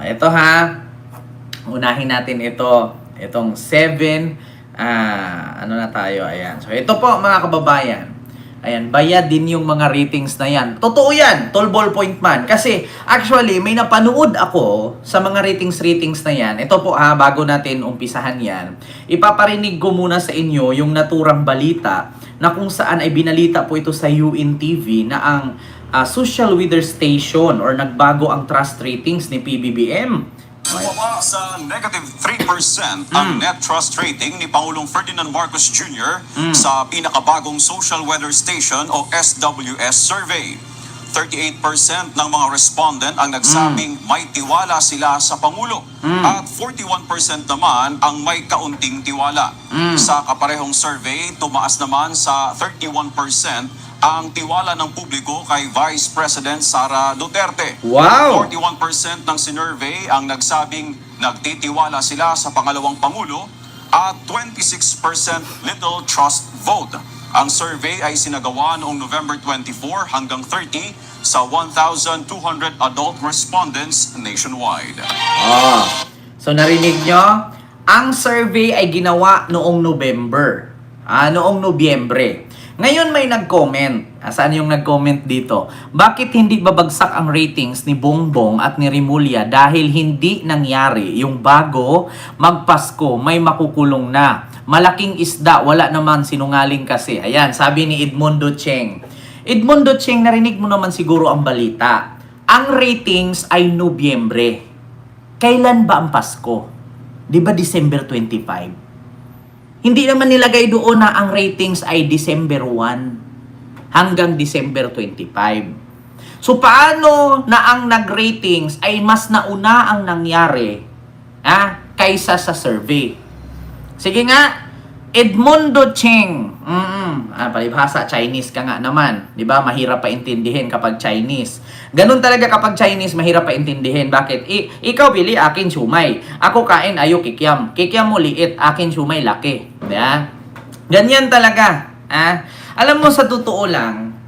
Ito ha. Unahin natin ito. Itong 7. Ano na tayo? Ayan. So, ito po mga kababayan. Ayan, bayad din yung mga ratings na yan. Totoo yan, tall ballpoint man. Kasi, actually, may napanood ako sa mga ratings na yan. Ito po ha, bago natin umpisahan yan. Ipaparinig ko muna sa inyo yung naturang balita na kung saan ay binalita po ito sa UNTV na ang social weather station or nagbago ang trust ratings ni PBBM. Bumaba sa negative 3% ang net trust rating ni Pangulong Ferdinand Marcos Jr. sa pinakabagong Social Weather Station o SWS survey. 38% ng mga respondent ang nagsabing may tiwala sila sa Pangulo at 41% naman ang may kaunting tiwala. Sa kaparehong survey, tumaas naman sa 31% ang tiwala ng publiko kay Vice President Sara Duterte. Wow! 41% ng sinurvey ang nagsabing nagtitiwala sila sa pangalawang Pangulo at 26% little trust vote. Ang survey ay sinagawa noong November 24 hanggang 30 sa 1,200 adult respondents nationwide. So narinig nyo? Ang survey ay ginawa noong November. Noong Nobyembre. Ngayon may nag-comment. Saan yung nag-comment dito? Bakit hindi babagsak ang ratings ni Bongbong at ni Rimulya dahil hindi nangyari yung bago magpasko may makukulong na? Malaking isda, wala naman, sinungaling kasi. Ayan, sabi ni Edmundo Cheng. Edmundo Cheng, narinig mo naman siguro ang balita. Ang ratings ay Nobyembre. Kailan ba ang Pasko? Di ba December 25? Hindi naman nilagay doon na ang ratings ay December 1 hanggang December 25. So paano na ang nag-ratings ay mas nauna ang nangyari kaysa sa survey? Sige nga, Edmundo Cheng. Palibhasa, Chinese ka nga naman. Di ba? Mahirap pa intindihin kapag Chinese. Ganun talaga kapag Chinese, mahirap pa intindihin. Bakit? Ikaw pili, akin sumay. Ako kain, ayo kikiam. Kikiam mo liit, akin sumay laki. Diba? Ganyan talaga. Alam mo, sa totoo lang,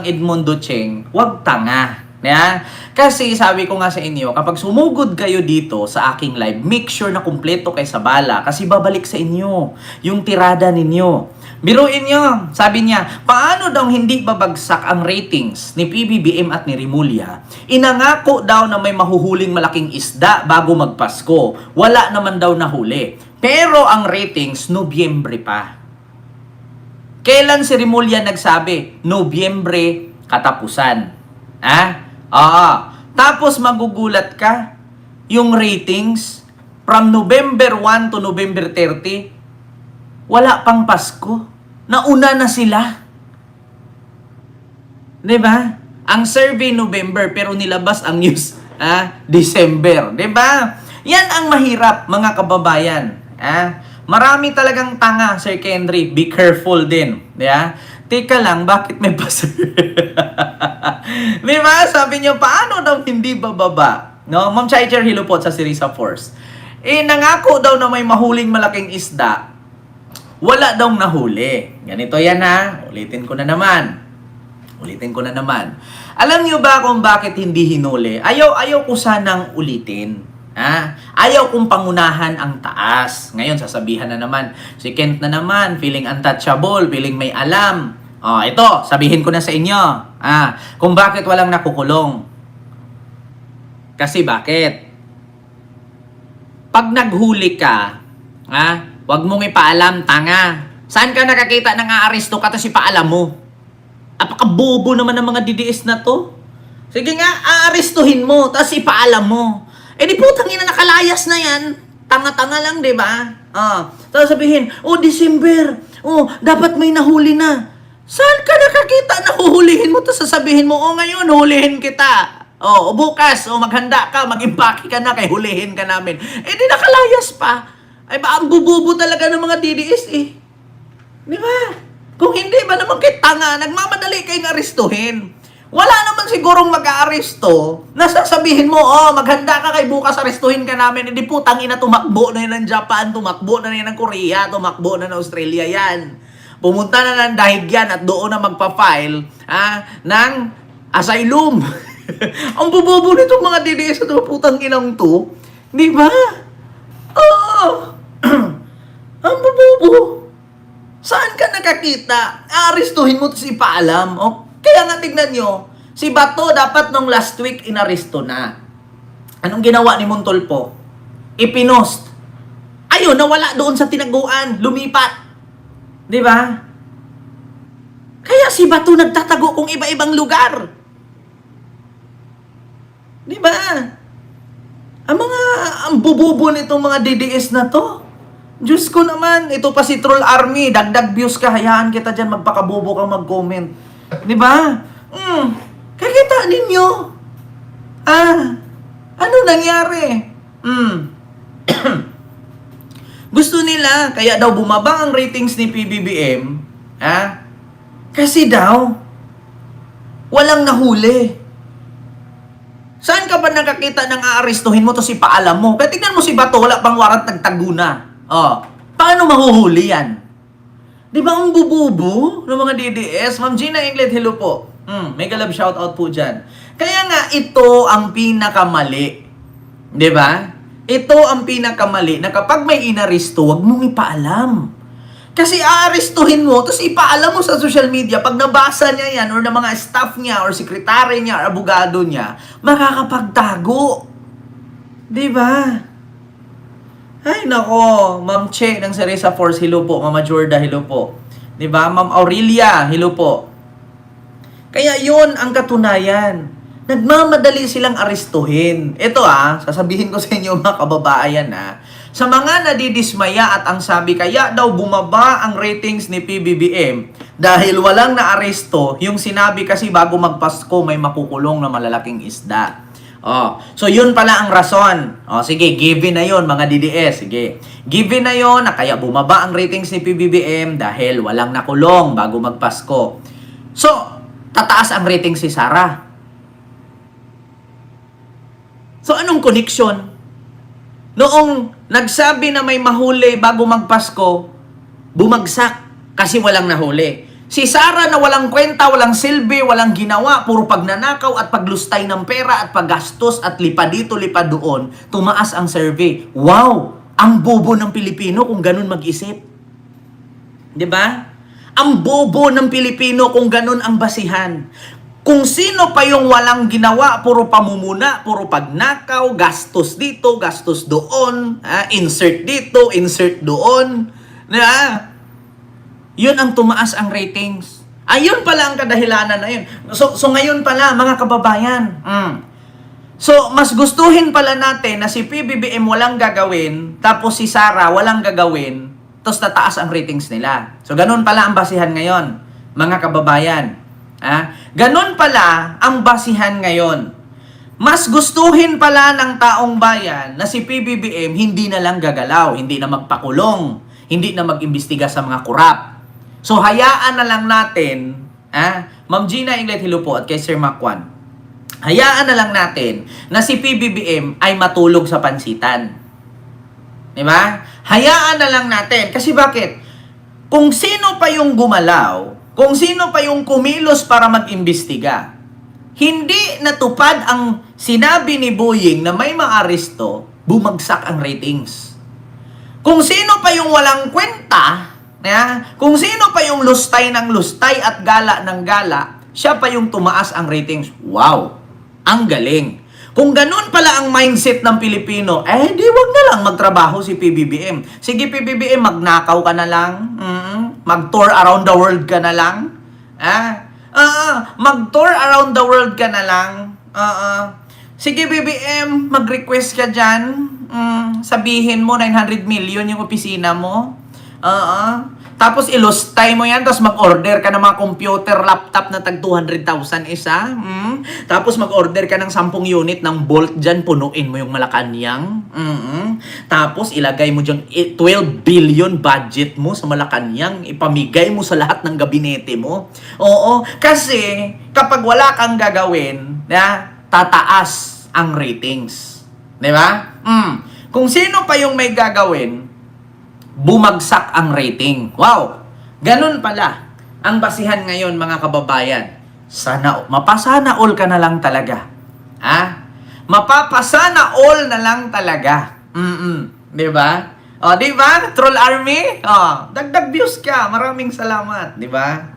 Edmundo Cheng, wag tanga. Yeah? Kasi sabi ko nga sa inyo, kapag sumugod kayo dito sa aking live, make sure na kumpleto kayo sa bala kasi babalik sa inyo yung tirada ninyo. Biruin nyo, sabi niya, paano daw hindi babagsak ang ratings ni PBBM at ni Rimulya? Inangako daw na may mahuhuling malaking isda bago magpasko. Wala naman daw nahuli. Pero ang ratings, Nobyembre pa. Kailan si Rimulya nagsabi? Nobyembre katapusan. Tapos magugulat ka, yung ratings from November 1 to November 30, wala pang Pasko. Nauna na sila. Diba? Ang survey November pero nilabas ang news December. Diba? Yan ang mahirap mga kababayan. Marami talagang tanga, Sir Kendry. Be careful din. Diba? Teka lang, bakit may pasur? Diba? Sabi niyo, paano daw hindi bababa? No? Ma'am Chaicher Hilupot sa Sirisa Force. Nangako daw na may mahuling malaking isda. Wala daw nahuli. Ganito yan Ulitin ko na naman. Alam niyo ba kung bakit hindi hinuli? Ayaw ko sanang ulitin. Ayaw kong pangunahan ang taas. Ngayon, sasabihan na naman. Si Kent na naman, feeling untouchable, feeling may alam. Ito, sabihin ko na sa inyo. Kung bakit walang nakukulong. Kasi bakit? Pag naghuli ka, wag mong ipaalam, tanga. Saan ka nakakita ng aaresto ka tapos ipaalam mo? Apakabobo naman ng mga DDS na to. Sige nga, aarestuhin mo tapos ipaalam mo. Di putang ina, nakalayas na yan. Tanga-tanga lang, di ba? Tapos sabihin, December. Dapat may nahuli na. Saan ka nakakita na huhulihin mo tapos sasabihin mo, ngayon, hulihin kita. Bukas, maghanda ka, mag-impake ka na, kay hulihin ka namin. Di nakalayas pa. Ay ba, ang bububo talaga ng mga DDS Di ba? Kung hindi ba naman kayo tanga, nagmamadali kayong arestuhin. Wala naman sigurong mag-aaresto na sasabihin mo, maghanda ka kay bukas arestuhin ka namin. Hindi putang ina, tumakbo na yan ng Japan, tumakbo na yan ng Korea, tumakbo na ng Australia yan. Pumunta na ng dahig yan at doon na magpa-file ng asylum. Ang bobobo nitong mga DDS na putang inang to. Di ba? Oo. Ang bobobo. Saan ka nakakita? Aarestuhin mo si ipaalam. Oh, kaya nga tignan nyo, si Bato dapat nung last week inaresto na. Anong ginawa ni Montolpo? Ipinost. Ayun, nawala doon sa tinaguan. Lumipat. Di ba? Kaya si Bato nagtatago kung iba-ibang lugar. Di ba? Ang bububo nitong mga DDS na to. Diyos ko naman, ito pa si Troll Army, dagdag views ka, hayaan kita dyan, magpakabobo kang mag-comment. Di ba? Kakita ninyo. Ano nangyari? Gusto nila, kaya daw bumaba ang ratings ni PBBM, kasi daw, walang nahuli. Saan ka ba nakakita ng aarestuhin mo to si paalam mo? Kaya tignan mo si Bato, wala pang warrant, nagtago na. Paano mahuhuli yan? Di ba ang bububo ng mga DDS? Ma'am Gina Inglet, hello po. May galab shoutout po dyan. Kaya nga, ito ang pinakamali. Di ba? Ito ang pinakamali na kapag may inaresto, wag mong ipaalam. Kasi aarestuhin mo, tapos ipaalam mo sa social media, pag nabasa niya yan, or ng mga staff niya, or sekretary niya, or abogado niya, makakapagtago. Di ba? Ay, nako. Ma'am Che ng Cereza Force, hello po. Mama Jorda, hello po. Di ba? Ma'am Aurelia, hello po. Kaya yun ang katunayan. Nagmamadali silang arestuhin. Ito sasabihin ko sa inyo mga kababayan sa mga nadidismaya at ang sabi kaya daw bumaba ang ratings ni PBBM dahil walang naaresto, yung sinabi kasi bago magpasko may makukulong na malalaking isda. So yun pala ang rason. Sige, given na yun mga DDS. Sige, given na yun na kaya bumaba ang ratings ni PBBM dahil walang nakulong bago magpasko. So, tataas ang ratings si Sara. So, anong connection? Noong nagsabi na may mahuli bago magpasko, bumagsak kasi walang nahuli. Si Sara na walang kwenta, walang silbi, walang ginawa, puro pagnanakaw at paglustay ng pera at paggastos at lipa dito, lipa doon, tumaas ang survey. Wow! Ang bobo ng Pilipino kung ganun mag-isip. Di ba? Ang bobo ng Pilipino kung ganun ang basihan. Kung sino pa yung walang ginawa, puro pamumuna, puro pagnakaw, gastos dito, gastos doon, insert dito, insert doon. Yun ang tumaas ang ratings. Ayun pala ang kadahilanan na yun. So ngayon pala, mga kababayan, so mas gustuhin pala natin na si PBBM walang gagawin, tapos si Sara walang gagawin, tapos tataas ang ratings nila. So ganun pala ang basihan ngayon, mga kababayan. Ganun pala ang basihan ngayon. Mas gustuhin pala ng taong bayan na si PBBM hindi na lang gagalaw, hindi na magpakulong, hindi na mag-imbestiga sa mga kurap. So, hayaan na lang natin, Ma'am Gina Inglet, hello po, at kay Sir Makwan. Hayaan na lang natin na si PBBM ay matulog sa pansitan. Diba? Hayaan na lang natin. Kasi bakit? Kung sino pa yung gumalaw, kung sino pa yung kumilos para mag-imbestiga, hindi natupad ang sinabi ni Boying na may maaresto, bumagsak ang ratings. Kung sino pa yung walang kwenta, kung sino pa yung lustay ng lustay at gala ng gala, siya pa yung tumaas ang ratings. Wow! Ang galing! Kung ganun pala ang mindset ng Pilipino, di wag na lang magtrabaho si PBBM. Sige PBBM, magnakaw ka na lang. Mag-tour around the world ka na lang. Mag-tour around the world ka na lang. Sige BBM, mag-request ka dyan. Sabihin mo, 900 million yung opisina mo. Tapos ilustay mo yan, tapos mag-order ka ng mga computer, laptop na tag 200,000 isa. Tapos mag-order ka ng 10 unit ng Bolt dyan, punuin mo yung Malacanang. Tapos ilagay mo dyan 12 billion budget mo sa Malacanang, ipamigay mo sa lahat ng gabinete mo. Oo, kasi kapag wala kang gagawin, tataas ang ratings. Di ba? Kung sino pa yung may gagawin, bumagsak ang rating. Wow! Ganun pala ang basihan ngayon mga kababayan. Sana, mapasana all ka na lang talaga Mapapasana all na lang talaga. Di ba? O, di ba? Troll Army? O, dagdag views ka. Maraming salamat. Di ba?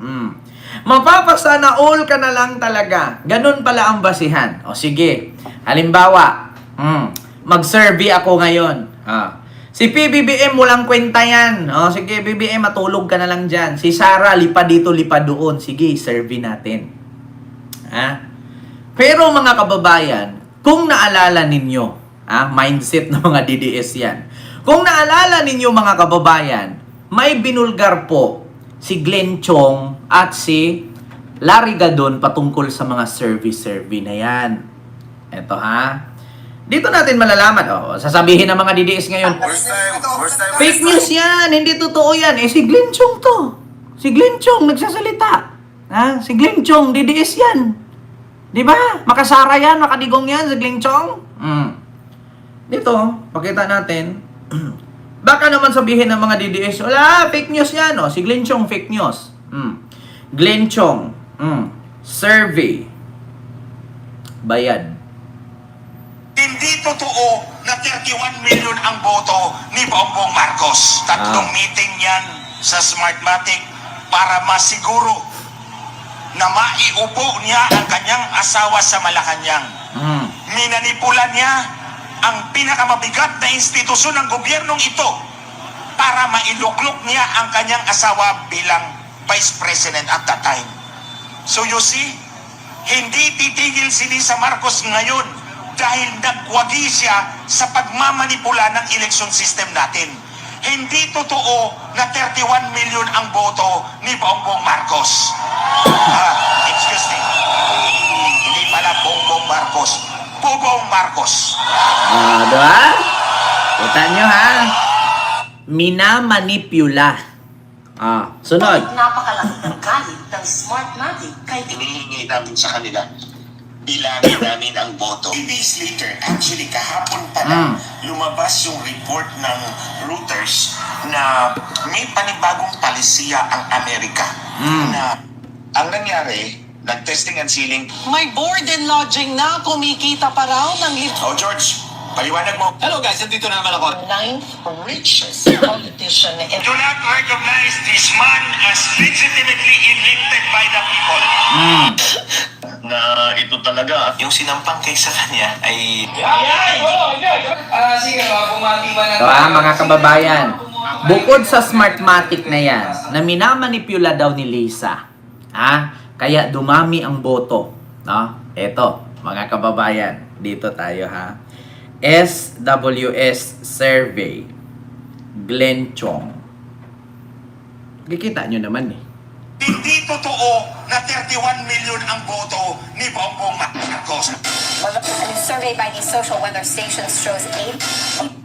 Mapapasana all ka na lang talaga. Ganun pala ang basihan. O, sige. Halimbawa, mag-survey ako ngayon. Si PBBM, walang kwenta yan. O, sige, BBM, matulog ka na lang dyan. Si Sarah, lipa dito, lipa doon. Sige, survey natin. Pero mga kababayan, kung naalala ninyo, mindset ng mga DDS yan. Kung naalala ninyo mga kababayan, may binulgar po si Glenn Chong at si Larry Gadon patungkol sa mga survey na yan. Eto Dito natin malalaman. Sasabihin ng mga DDS ngayon, First time. fake news yan, hindi totoo yan. Si Glenn Chong to. Si Glenn Chong nagsasalita. Si Glenn Chong, DDS yan. Di ba? Makasara yan, makadigong yan si Glenn Chong. Dito, pakita natin. Baka naman sabihin ng mga DDS, wala, fake news yan. Si Glenn Chong, fake news. Glenn Chong, survey. Bayad. Hindi totoo na 31 million ang boto ni Bongbong Marcos. Tatlong meeting yan sa Smartmatic para masiguro na maiupo niya ang kanyang asawa sa Malacanang. Minanipulan niya ang pinakamabigat na institusyon ng gobyernong ito para mailuklok niya ang kanyang asawa bilang Vice President at that time. So you see, hindi titigil si Lisa Marcos ngayon dahil nagwagi siya sa pagmamanipula ng election system natin. Hindi totoo na 31 million ang boto ni Bongbong Marcos. Excuse me. Hindi pala Bongbong Marcos. Bobong Marcos. Diba? Kita nyo Minamanipula. Sunod. Napakalaki ng galit ng Smartmatic kay Hinihingi namin sa kanila. Bilangin namin ang boto. 3 days later, actually kahapon pa lang, lumabas yung report ng Reuters na may panibagong palisiya ang Amerika. Na ang nangyari, nag-testing and sealing. may board and lodging na kumikita pa raw ng Oh, George, paliwanag mo. Hello guys, nandito na naman ako. 9th richest politician in Do not recognize this man as legitimately elected by the people. Na ito talaga, yung sinampang kay sa kanya ay... Ito mga kababayan. Bukod sa Smartmatic na yan, na minamanipula daw ni Lisa. Kaya dumami ang boto. Ito, mga kababayan. Dito tayo SWS survey. Glenn Chong. Kikita nyo naman Hindi totoo na 31 million ang boto ni Bongbong Marcos. A new survey by these social weather stations shows 8.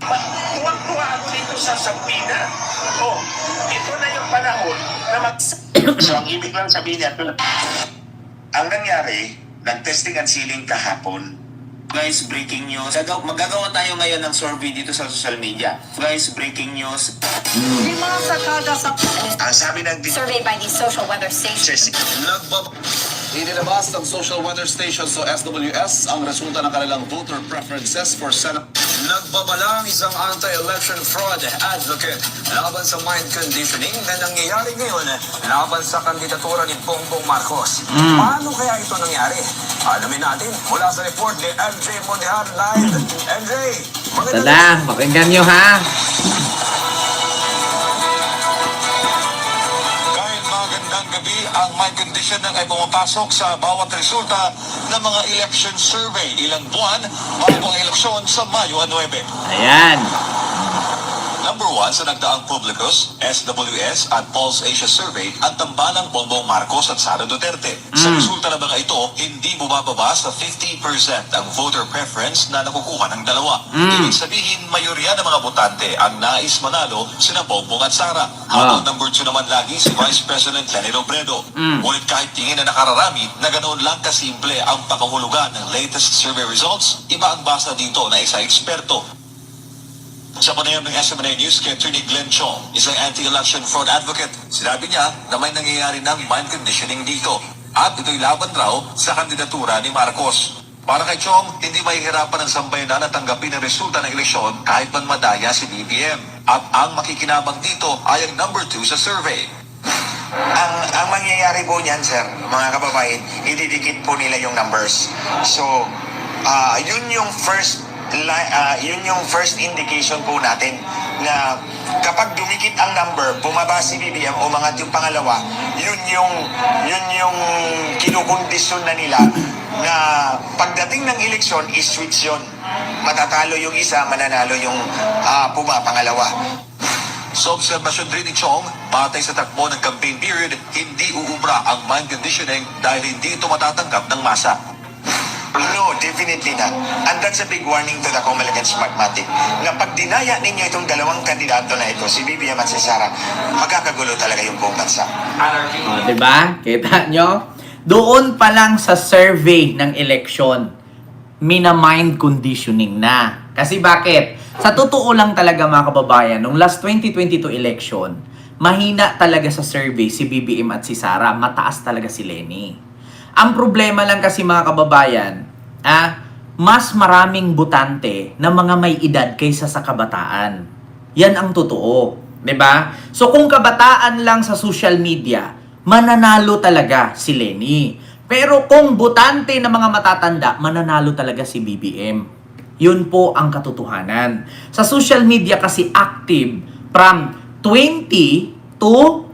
Tuwang-tuwa ako dito sa Sampina. Ito na yung panahon na So, ang ibig lang sabihin niya, ang nangyari, nag-testing and sealing kahapon. Guys, breaking news. Magagawa tayo ngayon ng survey dito sa social media. Guys, breaking news. lima sa kada sa Ang sabi ng Survey by these social weather stations. Inilabas ng Social Weather Station sa SWS ang resulta ng kanilang voter preferences for Senate. Nagbabala ang isang anti-election fraud advocate laban sa mind conditioning na nangyayari ngayon laban sa kandidatura ni Bongbong Marcos. Paano kaya ito nangyari? Alamin natin mula sa report ni MJ Mondejar live. MJ, Tada, pakinggan nyo Kahit magandang gabi, ang mind conditioning ay pumapasok sa bawat resulta ng mga election survey ilang buwan bago ang eleksyon sa Mayo 9. Ayan. Number 1 sa nagdaang Publicus, SWS at Pulse Asia Survey ang tambalang Bongbong Marcos at Sara Duterte. Sa resulta na mga ito, hindi bumababa sa 50% ang voter preference na nakukuha ng dalawa. Ibig sabihin, mayorya ng mga botante ang nais manalo sina Bongbong at Sara. Habang number 2 naman lagi si Vice President Leni Robredo. Ngunit kahit tingin na nakararami na ganoon lang kasimple ang pakahulugan ng latest survey results, iba ang basa dito na isang eksperto. Sa panayam ng SMNA News kay Attorney Glenn Chong, isang anti-election fraud advocate, sinabi niya na may nangyayari ng mind conditioning dito. At ito'y laban raw sa kandidatura ni Marcos. Para kay Chong, hindi mahihirapan ng sambayanan na tanggapin ang resulta ng eleksyon kahit man madaya si BBM. At ang makikinabang dito ay ang number 2 sa survey. Ang mangyayari po niyan, sir, mga kababayan, ididikit po nila yung numbers. So, yun yung first indication po natin na kapag dumikit ang number, bumaba si BBM o mga yung pangalawa, yun yung kinukondisyon na nila na pagdating ng eleksyon, is-switch yun. Matatalo yung isa, mananalo yung pumapangalawa. Sa obserbasyon rin ni Chong, batay sa takbo ng campaign period, hindi uubra ang mind conditioning dahil hindi ito matatanggap ng masa. No, definitely not. And that's a big warning to the Comelec and Smartmatic na pag dinaya ninyo itong dalawang kandidato na ito, si BBM at si Sara, magkakagulo talaga yung buong bansa. O, diba? Kita nyo? Doon pa lang sa survey ng election, mina-mind conditioning na. Kasi bakit? Sa totoo lang talaga mga kababayan, nung last 2022 election, mahina talaga sa survey si BBM at si Sara, mataas talaga si Lenny. Ang problema lang kasi mga kababayan, mas maraming botante na mga may edad kaysa sa kabataan. Yan ang totoo. 'Di ba? So kung kabataan lang sa social media, mananalo talaga si Lenny. Pero kung botante na mga matatanda, mananalo talaga si BBM. Yun po ang katotohanan. Sa social media kasi active from 20 to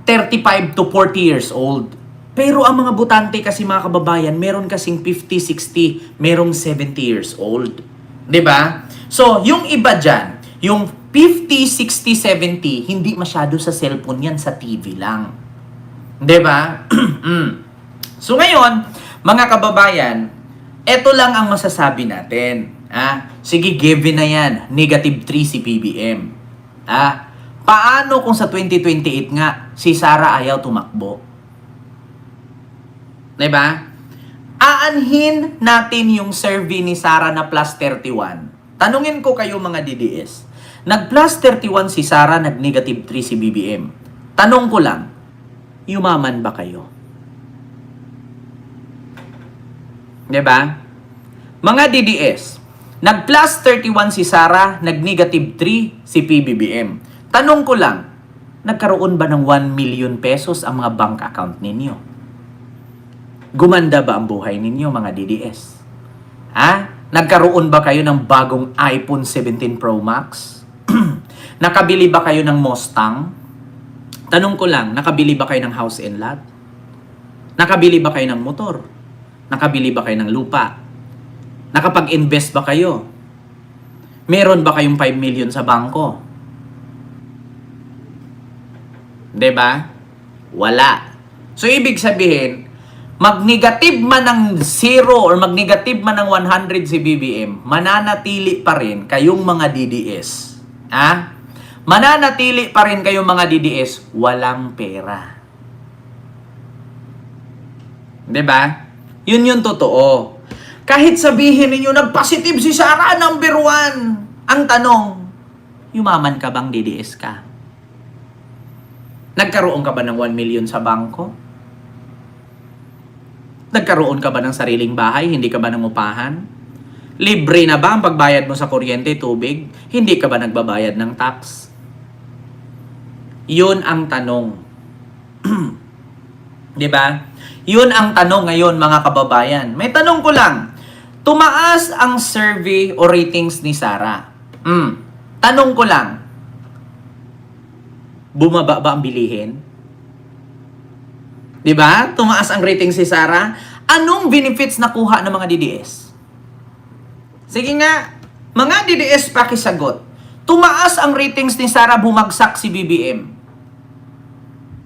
35 to 40 years old. Pero ang mga botante kasi mga kababayan, meron kasing 50, 60, merong 70 years old. 'Di ba? So, yung iba dyan, yung 50, 60, 70, hindi masyado sa cellphone yan, sa TV lang. 'Di ba? So ngayon, mga kababayan, eto lang ang masasabi natin. Sige, given na yan, -3 si BBM. Paano kung sa 2028 nga, si Sara ayaw tumakbo? 'Di ba? Aanhin natin yung survey ni Sara na plus 31. Tanungin ko kayo mga DDS. Nag plus 31 si Sara, nag -3 si BBM. Tanong ko lang, yumaman ba kayo? 'Di ba? Mga DDS, nag plus 31 si Sara, nag -3 si PBBM. Tanong ko lang, nagkaroon ba ng 1 million pesos ang mga bank account ninyo? Gumanda ba ang buhay ninyo mga DDS? Nagkaroon ba kayo ng bagong iPhone 17 Pro Max? Nakabili ba kayo ng Mustang? Tanong ko lang, nakabili ba kayo ng house and lot? Nakabili ba kayo ng motor? Nakabili ba kayo ng lupa? Nakapag-invest ba kayo? Meron ba kayong 5 million sa bangko? 'Di ba? Wala. So, ibig sabihin, mag-negative man ng 0 or mag-negative man ng 100 si BBM, mananatili pa rin kayong mga DDS. Mananatili pa rin kayong mga DDS, walang pera. 'Di ba? Yun yung totoo. Kahit sabihin ninyo, nag-positive si Sara, number 1. Ang tanong, yumaman ka bang DDS ka? Nagkaroon ka ba ng 1 million sa bangko? Nagkaroon ka ba ng sariling bahay? Hindi ka ba nangupahan? Libre na ba ang pagbayad mo sa kuryente, tubig? Hindi ka ba nagbabayad ng tax? Yun ang tanong. 'Di ba? Yun ang tanong ngayon mga kababayan. May tanong ko lang. Tumaas ang survey o ratings ni Sara. Tanong ko lang. Bumaba ba ang bilihin? 'Di ba? Tumaas ang ratings si Sara. Anong benefits nakuha ng mga DDS? Sige nga, mga DDS pakisagot. Tumaas ang ratings ni Sara, bumagsak si BBM.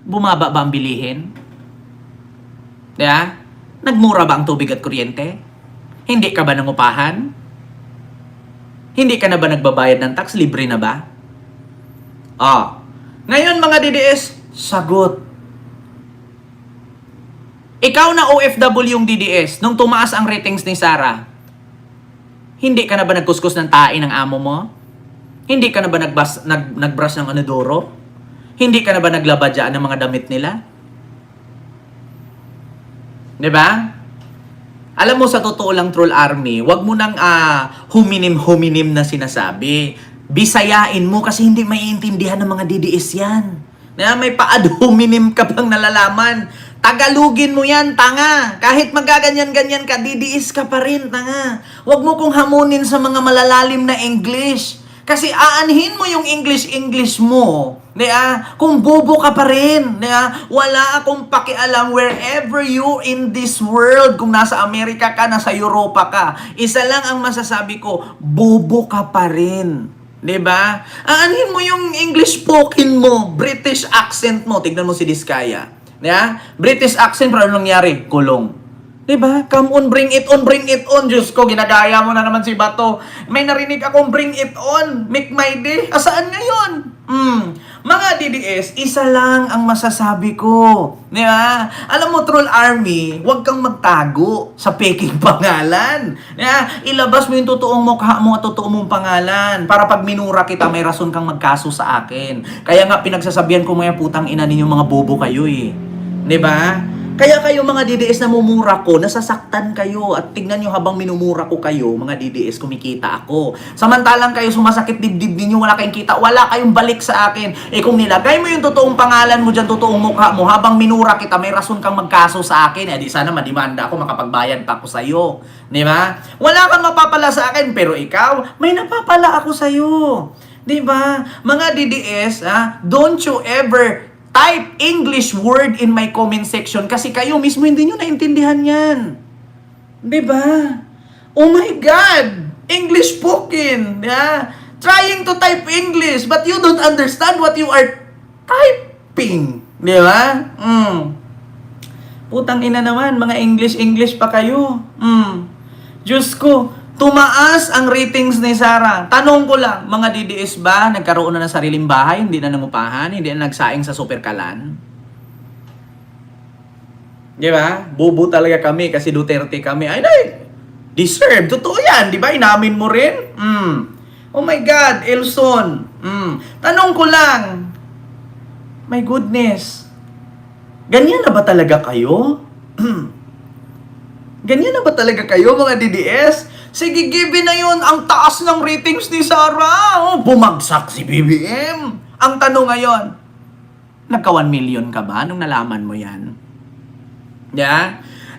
Bumaba ba ang bilihin? Diba? Nagmura ba ang tubig at kuryente? Hindi ka ba nangupahan? Hindi ka na ba nagbabayad ng tax? Libre na ba? Ngayon mga DDS, sagot. Ikaw na OFW yung DDS, nung tumaas ang ratings ni Sara, hindi ka na ba nagkuskus ng tae ng amo mo? Hindi ka na ba nagbrush ng anodoro? Hindi ka na ba naglabadya ng mga damit nila? 'Di ba? Alam mo, sa totoo lang, Troll Army, wag mo nang huminim-huminim na sinasabi. Bisayain mo kasi hindi maiintindihan ng mga DDS yan. Na may paad huminim ka pang nalalaman. Tagalugin mo yan, tanga. Kahit magaganyan-ganyan ka, DDS ka pa rin, tanga. Wag mo kong hamunin sa mga malalalim na English. Kasi aanhin mo yung English mo. Kung bobo ka pa rin. Wala akong pakialam wherever you in this world. Kung nasa Amerika ka, nasa Europa ka. Isa lang ang masasabi ko, bobo ka pa rin. Diba? Aanhin mo yung English spoken mo, British accent mo. Tignan mo si Diskaya. British accent, pero anong nangyari? Kulong. Diba? Come on, bring it on, bring it on. Diyos ko, ginagaya mo na naman si Bato. May narinig akong bring it on. Make my day. Asaan ngayon? Mga DDS, isa lang ang masasabi ko. Diba? Alam mo, Troll Army, huwag kang magtago sa peking pangalan. Ilabas mo yung totoong mukha mo at totoong mong pangalan. Para pag minura kita, may rason kang magkaso sa akin. Kaya nga, pinagsasabihan ko mga putang ina ninyo mga bobo kayo eh. Diba? Kaya kayo mga DDS na mumura ko, nasasaktan kayo. At tignan nyo habang minumura ko kayo, mga DDS, kumikita ako. Samantalang kayo sumasakit dibdib ninyo, wala kayong kita, wala kayong balik sa akin. Kung nilagay mo yung totoong pangalan mo dyan, totoong mukha mo, habang minura kita, may rason kang magkaso sa akin. Di sana madimanda ako, makapagbayad pa ako sa'yo. Di ba? Wala kang mapapala sa akin, pero ikaw, may napapala ako sa'yo. Di ba? Mga DDS, don't you ever type English word in my comment section kasi kayo mismo hindi nyo naintindihan yan. Diba? Oh my God! English spoken! Trying to type English but you don't understand what you are typing. Diba? Putang ina naman, mga English pa kayo. Diyos ko, tumaas ang ratings ni Sarah. Tanong ko lang, mga DDS ba nagkaroon na ng sariling bahay, hindi na nangupahan, hindi na nagsaing sa superkalan? Di ba? Bobo talaga kami kasi Duterte kami. Ay, deserve. Totoo yan. Di ba? Inamin mo rin? Oh my God, Elson. Tanong ko lang, my goodness, ganyan na ba talaga kayo? Ganyan na ba talaga kayo, mga DDS? Sige, given na yun, ang taas ng ratings ni Sarah. Bumagsak si BBM. Ang tanong ngayon, nagka 1 million ka ba nung nalaman mo yan?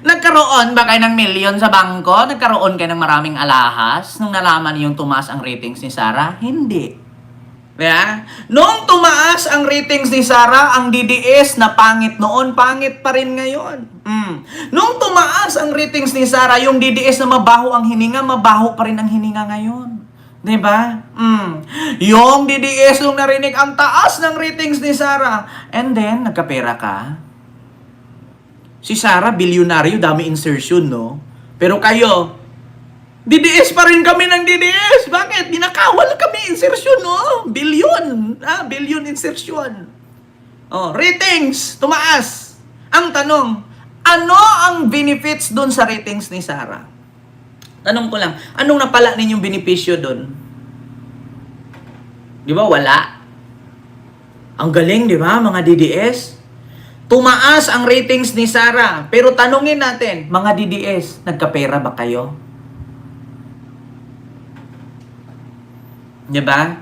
Nagkaroon ba kayo ng million sa bangko? Nagkaroon kayo ng maraming alahas nung nalaman yung tumaas ang ratings ni Sarah? Hindi. Nung tumaas ang ratings ni Sarah, ang DDS na pangit noon, pangit pa rin ngayon. Nung tumaas ang ratings ni Sarah, yung DDS na mabaho ang hininga, mabaho pa rin ang hininga ngayon. Diba? Yung DDS nung narinig ang taas ng ratings ni Sarah, and then, nagkapera ka. Si Sarah, bilyonaryo, dami insertion, no? Pero kayo, DDS pa rin kami ng DDS. Bakit? Dinakawal kami insertion, no? Billion. Billion insertion. Ratings. Tumaas. Ang tanong, ano ang benefits doon sa ratings ni Sarah? Tanong ko lang, anong napala ninyong benepisyo doon? Di ba? Wala. Ang galing, di ba, mga DDS? Tumaas ang ratings ni Sarah. Pero tanungin natin, mga DDS, nagkapera ba kayo? Diba?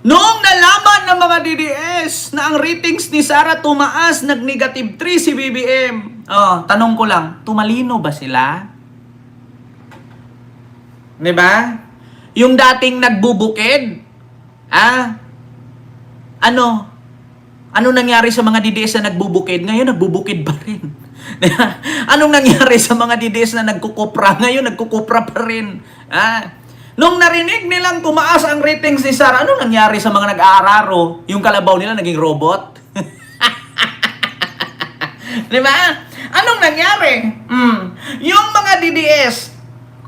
Noong nalaman ng mga DDS na ang ratings ni Sarah tumaas, nag-negative 3 si BBM. Tanong ko lang, tumalino ba sila? Diba? Yung dating nagbubukid, ano nangyari sa mga DDS na nagbubukid? Ngayon, nagbubukid pa rin. Anong nangyari sa mga DDS na nagkukupra? Ngayon, nagkukupra pa rin. Nung narinig nilang tumaas ang ratings ni Sarah, anong nangyari sa mga nag-aararo? Yung kalabaw nila naging robot? Diba? Anong nangyari? Yung mga DDS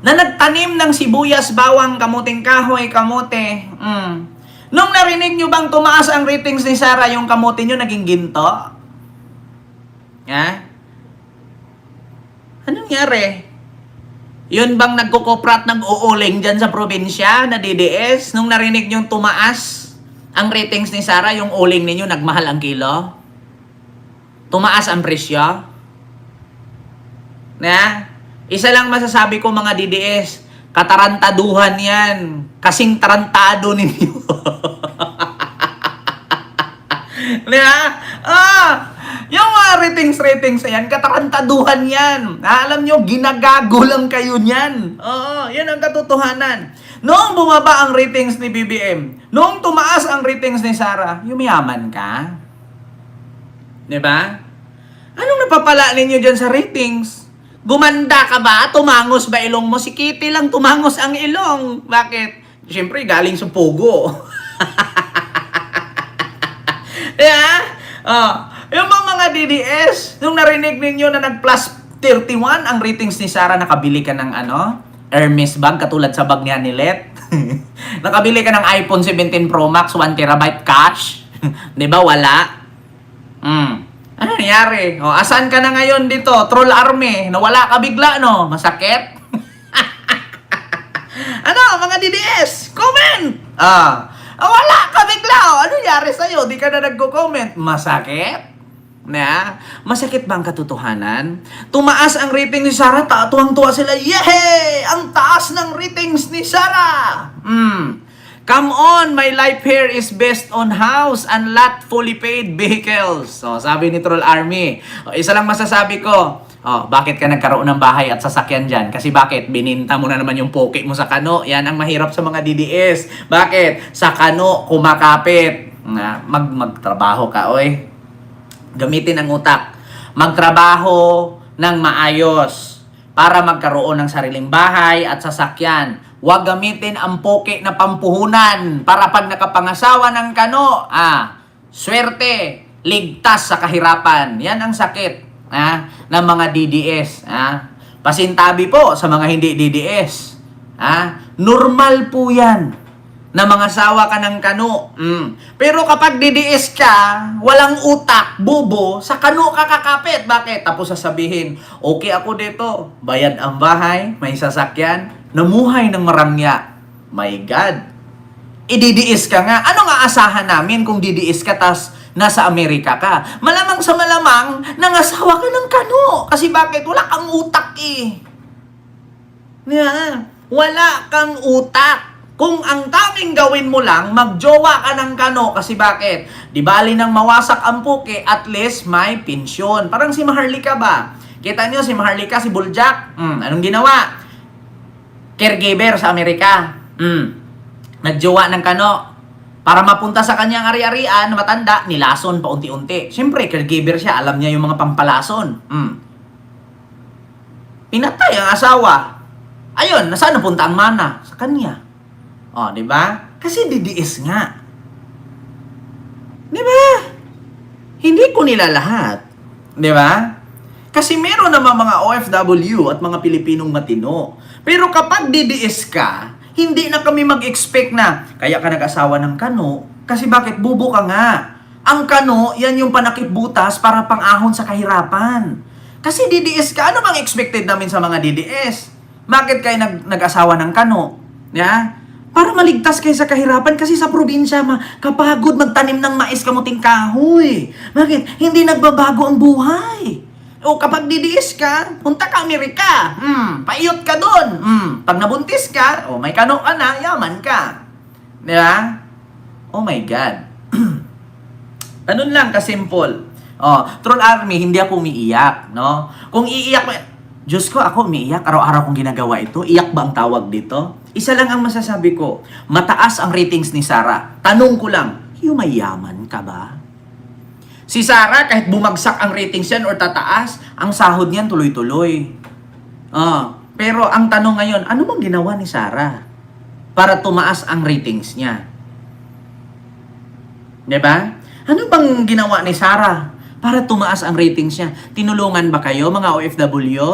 na nagtanim ng sibuyas, bawang, kamuting kahoy, kamote, nung narinig nyo bang tumaas ang ratings ni Sarah, yung kamote nyo naging ginto? Anong nangyari? Yun bang nagkukoprat ng uuling dyan sa probinsya na DDS? Nung narinig nyong tumaas ang ratings ni Sarah, yung uling ninyo nagmahal ang kilo? Tumaas ang presyo? Isa lang masasabi ko mga DDS, katarantaduhan yan. Kasing tarantado ninyo. Diba? Yung mga ratings na yan, katarantaduhan yan. Alam nyo, ginagago lang kayo niyan. Oo, yan ang katotohanan. Noong bumaba ang ratings ni BBM, noong tumaas ang ratings ni Sara, yumayaman ka? Diba? Anong napapala ninyo dyan sa ratings? Gumanda ka ba? Tumangos ba ilong mo? Si Kitty lang tumangos ang ilong. Bakit? Siyempre, galing sa Pogo. Yeah? Yung mga DDS, nung narinig ninyo na nag-plus 31 ang ratings ni Sara, nakabili ka ng Hermes bag, katulad sa bag ni Anilet. Nakabili ka ng iPhone 17 Pro Max, 1 terabyte cash. Diba? Wala. Ano nangyari? Asan ka na ngayon dito? Troll army. Nawala ka bigla, no? Masakit? Ano, mga DDS? Comment! Wala ka bigla, Ano nangyari sa'yo? Di ka na nagko-comment. Masakit? Masakit ba ang katotohanan? Tumaas ang rating ni Sara, tuwang-tuwa sila. Yehey! Ang taas ng ratings ni Sara! Come on, my life here is based on house and lot fully paid vehicles. So, sabi ni Troll Army. Isa lang masasabi ko. Bakit ka nagkaroon ng bahay at sasakyan dyan? Kasi bakit? Bininta mo na naman yung poke mo sa kano. Yan ang mahirap sa mga DDS. Bakit? Sa kano, kumakapit. Magtrabaho ka, oy. Gamitin ang utak. Magtrabaho ng maayos para magkaroon ng sariling bahay at sasakyan. Huwag gamitin ang poke na pampuhunan para pag nakapangasawa ng kano, swerte, ligtas sa kahirapan. Yan ang sakit ng mga DDS. Pasintabi po sa mga hindi DDS. Normal po yan na mga sawa ka ng kano. Pero kapag DDS ka, walang utak, bubo, sa kano ka kakapit. Bakit? Tapos sasabihin, okay ako dito, bayad ang bahay, may sasakyan, namuhay ng maramya. My God. I-DDS ka nga. Ano nga asahan namin kung DDS ka tas nasa Amerika ka? Malamang sa malamang, nangasawa ka ng kano. Kasi bakit? Wala kang utak eh. Wala kang utak. Kung ang tanging gawin mo lang, magjowa ka ng kano. Kasi bakit? Di bali nang mawasak ang puke, at least may pensyon. Parang si Maharlika ba? Kita nyo si Maharlika, si Buljak. Anong ginawa? Caregiver sa Amerika. Nagjowa ng kano. Para mapunta sa kanyang ari-arian na matanda, nilason pa unti-unti. Siyempre, caregiver siya. Alam niya yung mga pampalason. Pinatay ang asawa. Ayun, nasaan napunta ang mana? Sa kanya. Di ba? Kasi DDS nga. Di ba? Hindi ko nila lahat. Di ba? Kasi meron naman mga OFW at mga Pilipinong matino. Pero kapag DDS ka, hindi na kami mag-expect na kaya ka nag-asawa ng kano. Kasi bakit? Bubo ka nga. Ang kano, yan yung panakip butas para pang-ahon sa kahirapan. Kasi DDS ka, ano bang expected namin sa mga DDS? Bakit kayo nag-asawa ng kano? Para maligtas kayo sa kahirapan kasi sa probinsya, kapagod magtanim ng mais kamuting kahoy. Bakit? Hindi nagbabago ang buhay. O kapag DDS ka, punta ka Amerika. Paiyot ka doon. Pag nabuntis ka, may kano ka na, yaman ka. Di ba? Oh my God. Ganun lang kasimple. Troll Army, hindi ako umiiyak, no? Kung iiyak mo, Diyos ko, ako umiiyak. Araw-araw kong ginagawa ito. Iyak ba ang tawag dito? Isa lang ang masasabi ko. Mataas ang ratings ni Sara. Tanong ko lang, yumayaman ka ba? Si Sara, kahit bumagsak ang ratings yan or tataas, ang sahod niyan tuloy-tuloy. Pero ang tanong ngayon, ano bang ginawa ni Sara para tumaas ang ratings niya? Diba? Ano bang ginawa ni Sara para tumaas ang ratings niya? Tinulungan ba kayo, mga OFW?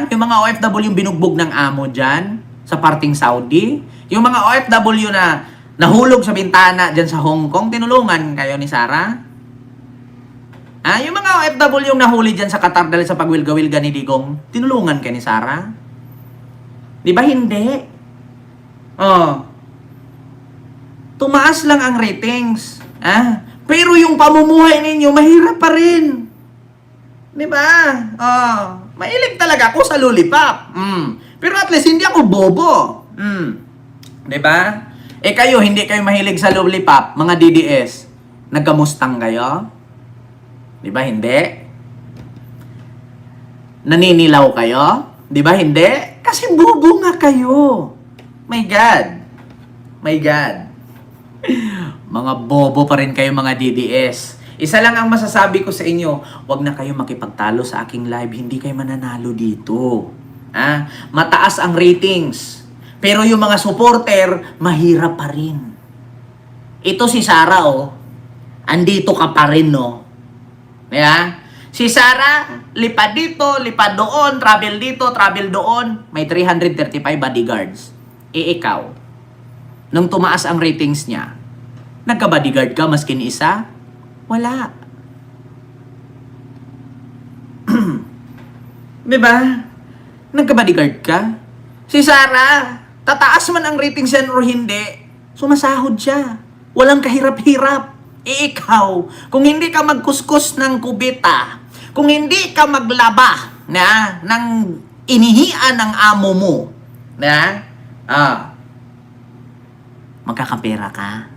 Yung mga OFW yung binugbog ng amo dyan sa parting Saudi? Yung mga OFW na nahulog sa bintana dyan sa Hong Kong, tinulungan kayo ni Sara? Yung mga OFW yung nahuli dyan sa Qatar dahil sa pagwilga-wilga ni Digong, tinulungan kayo ni Sara? Di ba hindi? Tumaas lang ang ratings. Pero yung pamumuhay ninyo, mahirap pa rin. Di ba? Mahilig talaga ako sa lollipop. Pero at least hindi ako bobo. Di ba? Eh kayo, hindi kayo mahilig sa lollipop, mga DDS. Nagkamustang kayo? Di ba hindi? Naninilaw kayo? Di ba hindi? Kasi bobo nga kayo. My God. My God. Mga bobo pa rin kayo mga DDS. Isa lang ang masasabi ko sa inyo, wag na kayo makipagtalo sa aking live, hindi kayo mananalo dito. Mataas ang ratings. Pero yung mga supporter, mahirap pa rin. Ito si Sarah, andito ka pa rin, no? Yeah? Si Sarah, lipad dito, lipad doon, travel dito, travel doon. May 335 bodyguards. Ikaw, nung tumaas ang ratings niya, nagka-bodyguard ka maskin isa? Wala. Diba? Nagka-bodyguard ka? Si Sarah, tataas man ang ratings yan o hindi, sumasahod siya. Walang kahirap-hirap. Ikaw, kung hindi ka magkuskus ng kubita, kung hindi ka maglaba ng inihian ng amo mo, magkakapera ka?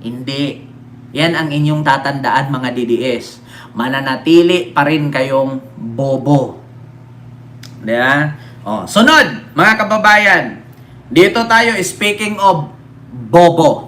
Hindi. Yan ang inyong tatandaan mga DDS. Mananatili pa rin kayong bobo. Diba? Sunod, mga kababayan. Dito tayo, speaking of bobo.